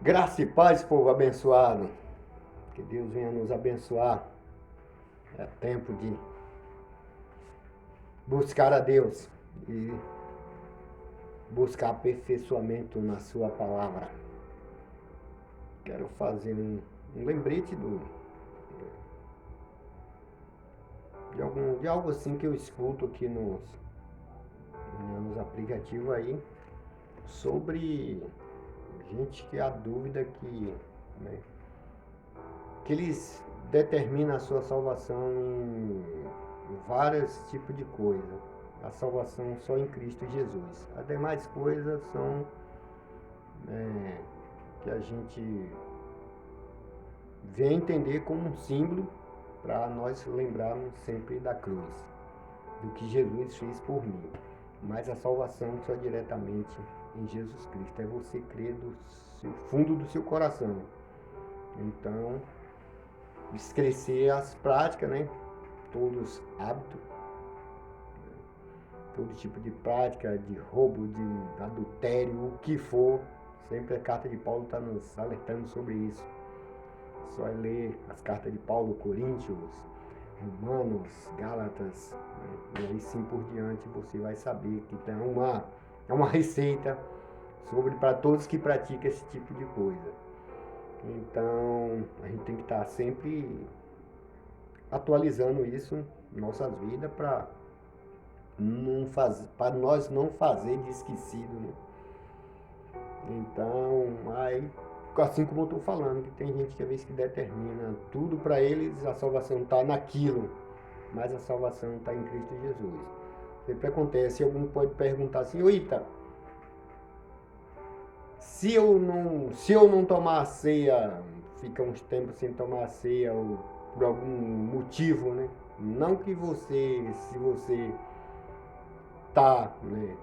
Graça e paz, povo abençoado. Que Deus venha nos abençoar. É tempo de buscar a Deus e buscar aperfeiçoamento na sua palavra. Quero fazer um lembrete de algo assim que eu escuto aqui nos aplicativos aí, sobre gente que há dúvida né, que eles determinam a sua salvação em vários tipos de coisa. A salvação só em Cristo Jesus. As demais coisas são que a gente vem entender como um símbolo para nós lembrarmos sempre da cruz, do que Jesus fez por mim. Mas a salvação só diretamente em Jesus Cristo. É você crer do fundo do seu coração. Então, esquecer as práticas, né? Todos os hábitos, todo tipo de prática, de roubo, de adultério, o que for. Sempre a carta de Paulo está nos alertando sobre isso. Só é ler as cartas de Paulo, Coríntios, Romanos, Gálatas, né? E aí sim por diante você vai saber que tem uma receita para todos que praticam esse tipo de coisa. Então a gente tem que estar sempre atualizando isso em nossas vidas para nós não fazer de esquecido, né? Então, aí, assim como eu estou falando, que tem gente que às vezes que determina tudo para eles, a salvação está naquilo, mas a salvação está em Cristo Jesus. Sempre acontece, algum pode perguntar assim: ô Ita, se eu não tomar a ceia, fica uns tempos sem tomar a ceia, ou por algum motivo, né? Não que se você tá, né,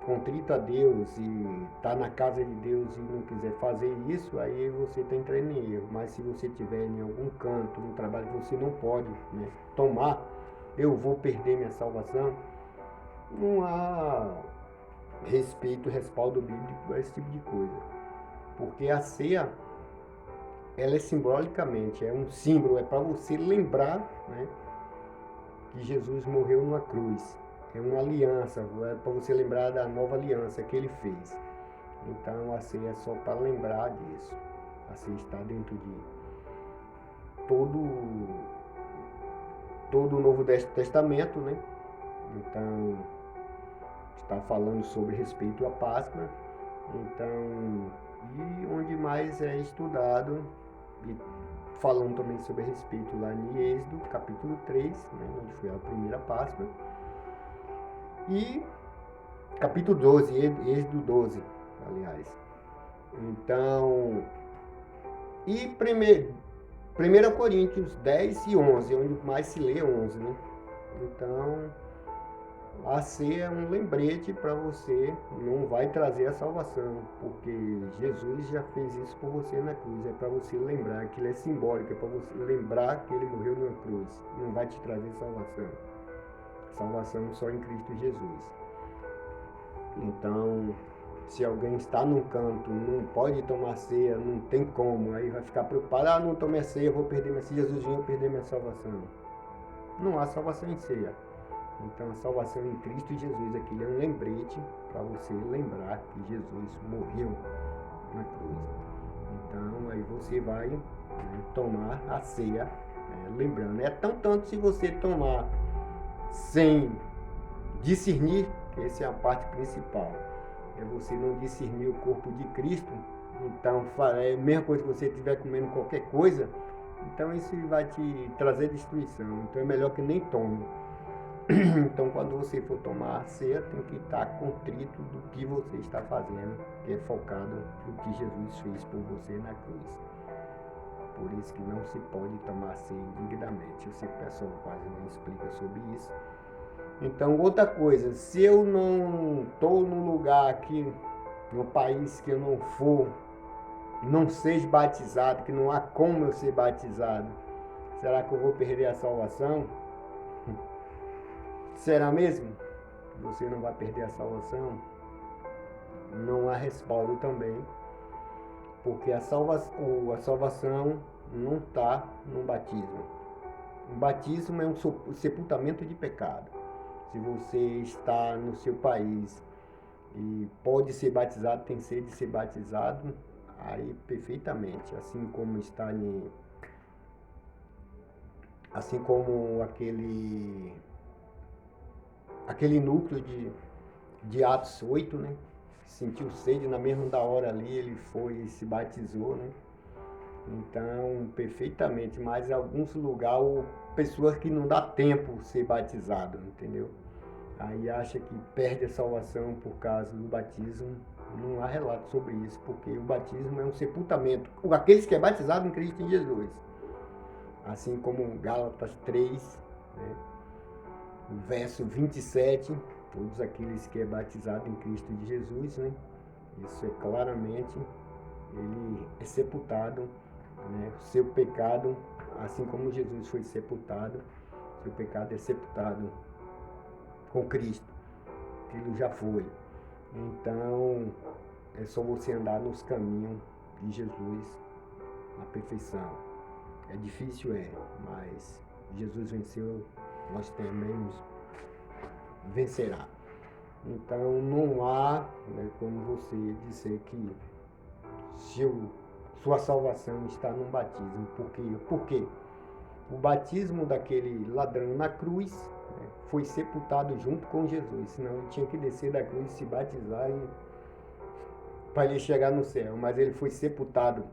contrito a Deus e tá na casa de Deus e não quiser fazer isso, aí você está entrando em erro. Mas se você tiver em algum canto, no trabalho que você não pode, né, tomar, eu vou perder minha salvação, não há respeito, respaldo bíblico a esse tipo de coisa. Porque a ceia, ela é simbolicamente, é um símbolo, é para você lembrar, né, que Jesus morreu numa cruz. É uma aliança, é para você lembrar da nova aliança que ele fez. Então a ceia é só para lembrar disso. A ceia está dentro de todo, todo o Novo Testamento, né? Então está falando sobre respeito à Páscoa. Então, e onde mais é estudado, e falando também sobre respeito lá em Êxodo, capítulo 3, né, onde foi a primeira Páscoa. E capítulo 12, Êxodo 12, aliás. Então, e 1 Coríntios 10 e 11, onde mais se lê 11, né? Então, a ceia é um lembrete para você, não vai trazer a salvação, porque Jesus já fez isso por você na cruz. É para você lembrar que ele é simbólico, é para você lembrar que ele morreu na cruz. Não vai te trazer salvação. Salvação só em Cristo Jesus. Então, se alguém está num canto, não pode tomar ceia, não tem como, aí vai ficar preocupado: não tomei a ceia, vou perder minha ceia, Jesus vem perder minha salvação. Não há salvação em ceia. Então a salvação em Cristo Jesus aqui é um lembrete para você lembrar que Jesus morreu na cruz. Então aí você vai, né, tomar a ceia, lembrando. É tanto se você tomar sem discernir, que essa é a parte principal. É você não discernir o corpo de Cristo. Então é a mesma coisa que você estiver comendo qualquer coisa, então isso vai te trazer destruição. Então é melhor que nem tome. Então, quando você for tomar a ceia, tem que estar contrito do que você está fazendo, que é focado no que Jesus fez por você na cruz. Por isso que não se pode tomar a ceia indignamente. Eu sei que o pessoal quase não explica sobre isso. Então, outra coisa, se eu não estou num lugar aqui, no país que eu não for, não seja batizado, que não há como eu ser batizado, será que eu vou perder a salvação? Será mesmo? Você não vai perder a salvação? Não há respaldo também Porque a salvação não está no batismo. O batismo é um sepultamento de pecado. Se você está no seu país e pode ser batizado, tem sede de ser batizado, aí perfeitamente. Assim como aquele núcleo de Atos 8, né? Sentiu sede, na mesma da hora ali ele foi e se batizou, né? Então, perfeitamente, mas em alguns lugares, pessoas que não dá tempo ser batizado, entendeu? Aí acha que perde a salvação por causa do batismo. Não há relato sobre isso, porque o batismo é um sepultamento. Aqueles que é batizado em Cristo Jesus. Assim como Gálatas 3, né? O verso 27, todos aqueles que é batizado em Cristo de Jesus, né? Isso é claramente, ele é sepultado, né? O seu pecado, assim como Jesus foi sepultado, seu pecado é sepultado com Cristo. Aquilo já foi. Então, é só você andar nos caminhos de Jesus na perfeição. É difícil, mas Jesus venceu, nós também vencerá. Então, não há, né, como você dizer que sua salvação está no batismo. Por quê? O batismo daquele ladrão na cruz, né, foi sepultado junto com Jesus, senão ele tinha que descer da cruz e se batizar para ele chegar no céu, mas ele foi sepultado.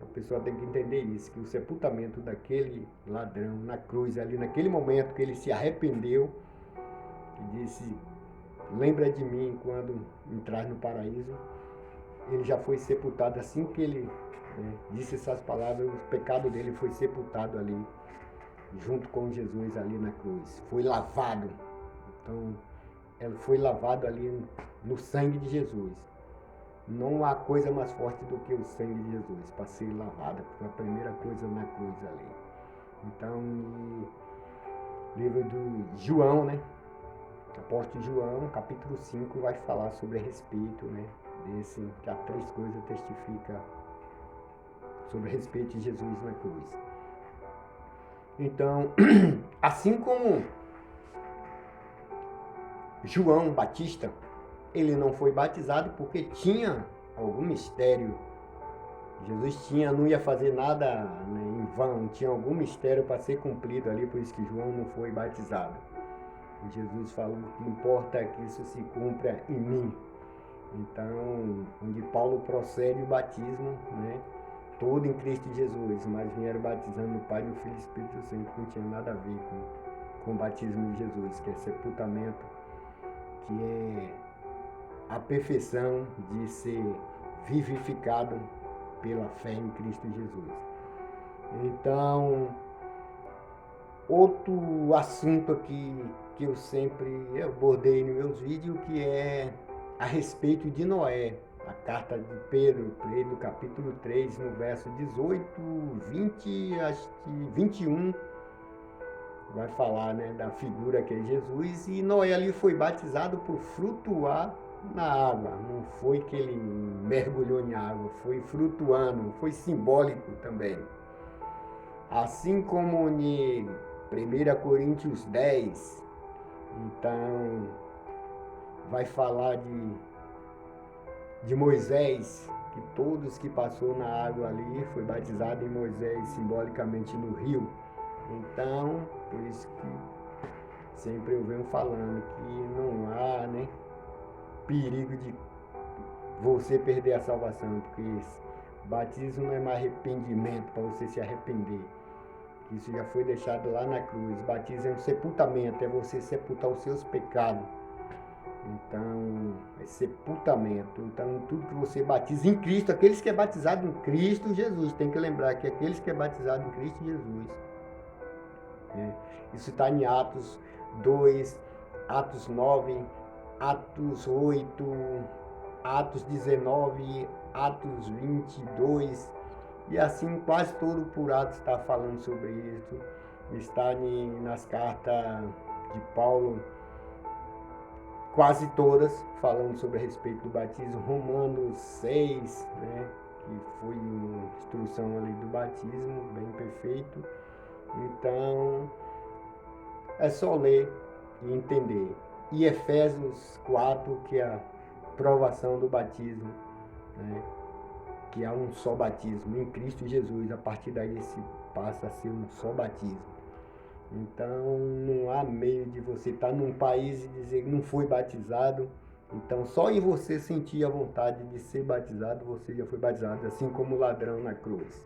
A pessoa tem que entender isso, que o sepultamento daquele ladrão na cruz, ali naquele momento que ele se arrependeu e disse, lembra de mim quando entrar no paraíso, ele já foi sepultado assim que ele, né, disse essas palavras, o pecado dele foi sepultado ali, junto com Jesus ali na cruz. Foi lavado. Então, ele foi lavado ali no sangue de Jesus. Não há coisa mais forte do que o sangue de Jesus para ser lavado. Foi a primeira coisa na cruz ali. Então, no livro do João, né? Apóstolo João, capítulo 5, vai falar sobre a respeito, né? Desse, que há 3 coisas testifica sobre a respeito de Jesus na cruz. Então, assim como João Batista, ele não foi batizado porque tinha algum mistério. Jesus não ia fazer nada, né, em vão, tinha algum mistério para ser cumprido ali, por isso que João não foi batizado. E Jesus falou que importa é que isso se cumpra em mim. Então, onde Paulo procede o batismo, né, todo em Cristo Jesus, mas vieram batizando o Pai, o Filho e o Espírito Santo, que não tinha nada a ver com o batismo de Jesus, que é sepultamento, que é a perfeição de ser vivificado pela fé em Cristo Jesus. Então, outro assunto aqui que eu sempre abordei nos meus vídeos, que é a respeito de Noé. A carta de Pedro, no capítulo 3, no verso 18, 20, acho que 21, vai falar, né, da figura que é Jesus, e Noé ali foi batizado por flutuar na água. Não foi que ele mergulhou em água, foi flutuando, foi simbólico também. Assim como em 1 Coríntios 10, então vai falar de Moisés, que todos que passou na água ali foi batizado em Moisés, simbolicamente no rio. Então, por isso que sempre eu venho falando que não há, né, perigo de você perder a salvação, porque batismo não é mais arrependimento para você se arrepender. Isso já foi deixado lá na cruz. Batismo é um sepultamento, é você sepultar os seus pecados. Então, é sepultamento. Então, tudo que você batiza em Cristo, aqueles que é batizado em Cristo Jesus, tem que lembrar que aqueles que é batizado em Cristo Jesus. Isso está em Atos 2, Atos 9, Atos 8, Atos 19, Atos 22, e assim quase todo por Atos está falando sobre isso. Está nas cartas de Paulo, quase todas falando sobre a respeito do batismo. Romanos 6, né, que foi uma instrução ali do batismo, bem perfeito. Então, é só ler e entender. E Efésios 4, que é a provação do batismo, né? Que há um só batismo em Cristo Jesus. A partir daí se passa a ser um só batismo. Então, não há meio de você estar num país e dizer que não foi batizado. Então, só em você sentir a vontade de ser batizado, você já foi batizado, assim como o ladrão na cruz.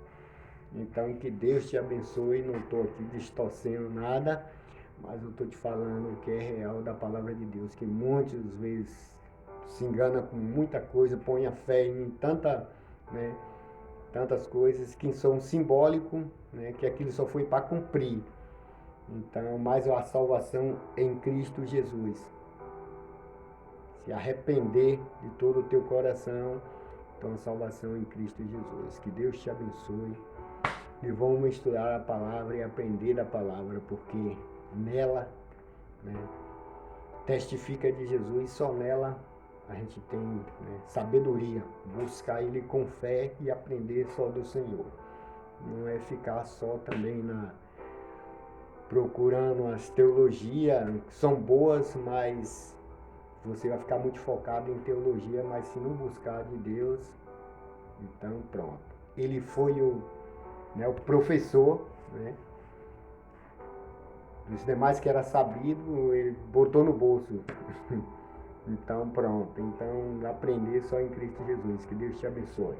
Então, que Deus te abençoe. Não estou aqui distorcendo nada, mas eu estou te falando o que é real da palavra de Deus, que muitas vezes se engana com muita coisa, põe a fé em né, tantas coisas que são simbólicos, né, que aquilo só foi para cumprir. Então, mais a salvação em Cristo Jesus. Se arrepender de todo o teu coração, então a salvação em Cristo Jesus. Que Deus te abençoe. E vamos estudar a palavra e aprender da palavra, porque nela, né, testifica de Jesus, só nela a gente tem, né, sabedoria. Buscar Ele com fé e aprender só do Senhor. Não é ficar só também procurando as teologias, que são boas, mas você vai ficar muito focado em teologia, mas se não buscar de Deus, então pronto. Ele foi o professor, né, dos demais que era sabido, ele botou no bolso. Então pronto, então aprender só em Cristo Jesus. Que Deus te abençoe.